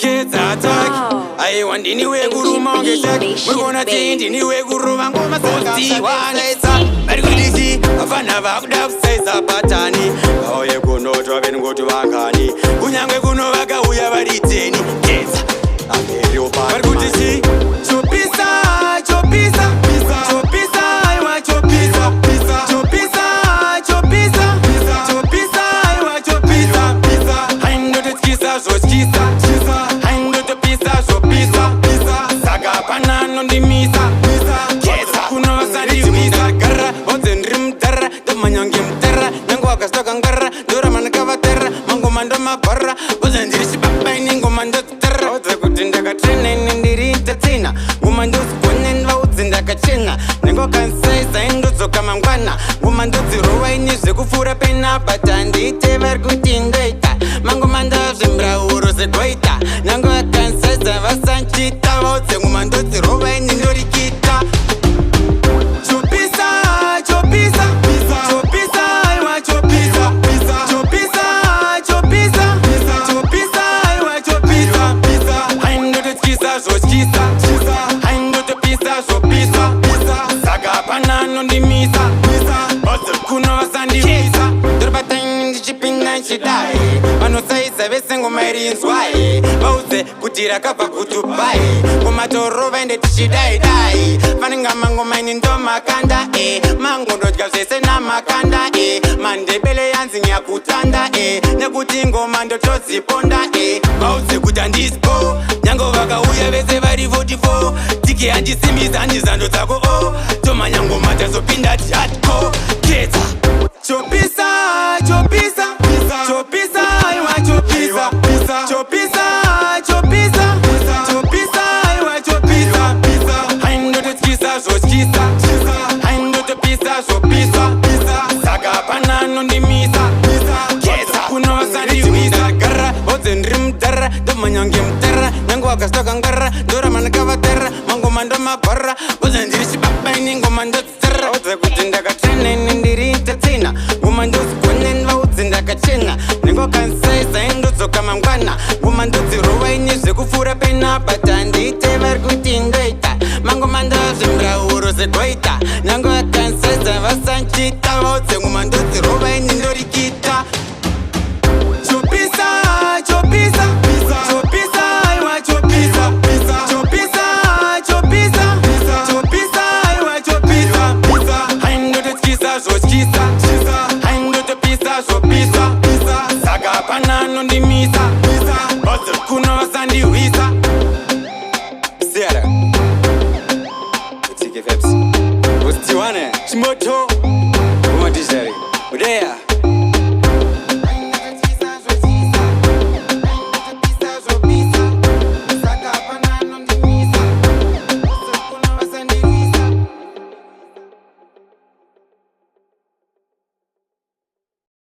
Kedzaboy. I want anywhere guru monge shak. We gonna change anywhere guru mango masosti one isa. Very good easy. Afana vakudap saisa patani. How you go no drop and go to Akani. Kunyangwe kuno vaka uya variteni. Kedza. I'm here you back. Very good easy. Chopisa, Chopisa, Chopisa, I want Chopisa, Chopisa, Chopisa, Chopisa, I want Chopisa. I'm not a kissa, so kissa. I'm not a pizza, so pizza. Saga banana on the misa. Kedza, kuno sandi misa. Garra, ozen rim terra, the manyangim terra. Nangwaka stokangara, dura manakava terra. Mango mando mabarra, ozen dirishi papaingo mando terra. Oza kutindaga training in the ritatina. Woman does one votes in the kachina. Nengo can say, Saindozo Kamangwana. Woman does zero in his Kufura Pena, but and it ever good in data. Mango Manda Zimbra Uros a Guaita. Nango can say, Sanchita, votes and woman does zero in Yorikita. Chopisa, Chopisa, Chopisa, I want Chopisa, Chopisa, Chopisa, Chopisa, I want Chopisa. I'm not a kissa, so kissa. I'm not a pizza, so pizza. Saga banana on the misa. Kuno sandi visa. Durbatang in the chipping and she die. Mano say single Marian swai. Bose kutira kapa kutubai. Kumato rova and she die. Fanninga mango mining to makanda mango dot gavse na makanda mande bele yanzing ya kutanda nekutingo mando totsi ponda bause kutandispo nyango vaka uya vese vari 44 tiki andisimisa andizando dzako toma nyango mata zopinda jatko Kedza Chopisa Chopisa Chopisa I want Chopisa Chopisa Chopisa Chopisa I want Chopisa I'm not a kissa so kissa I'm not a pizza so pizza Saga banana on the misa Kedza kuno sandi misa Garra ozen rim terra the manyangim terra Nangwaka stokangara dura manakava terra Mango mando mabarra ozen dirishi papaingo mando terra Oza kutindaga training in the ritatina Woman does kunen votes in the kachina Nengo can say Saindozo Kamangwana Woman does zero in his Kufura Pena but and it ever good in data Mango mando zimbra uros a guaita Nango can say Sanchita votes and woman does zero in Yorikita Chopisa, Chopisa, Chopisa, I want Chopisa, Chopisa, Chopisa, Chopisa, I want Chopisa. I'm not a kissa, so kissa. I'm not a pizza, so pizza. Saga banana on the misa. But kuno sandi visa. Sierra. Take Vybz. What's the one? Chimoto. What is that? Udea.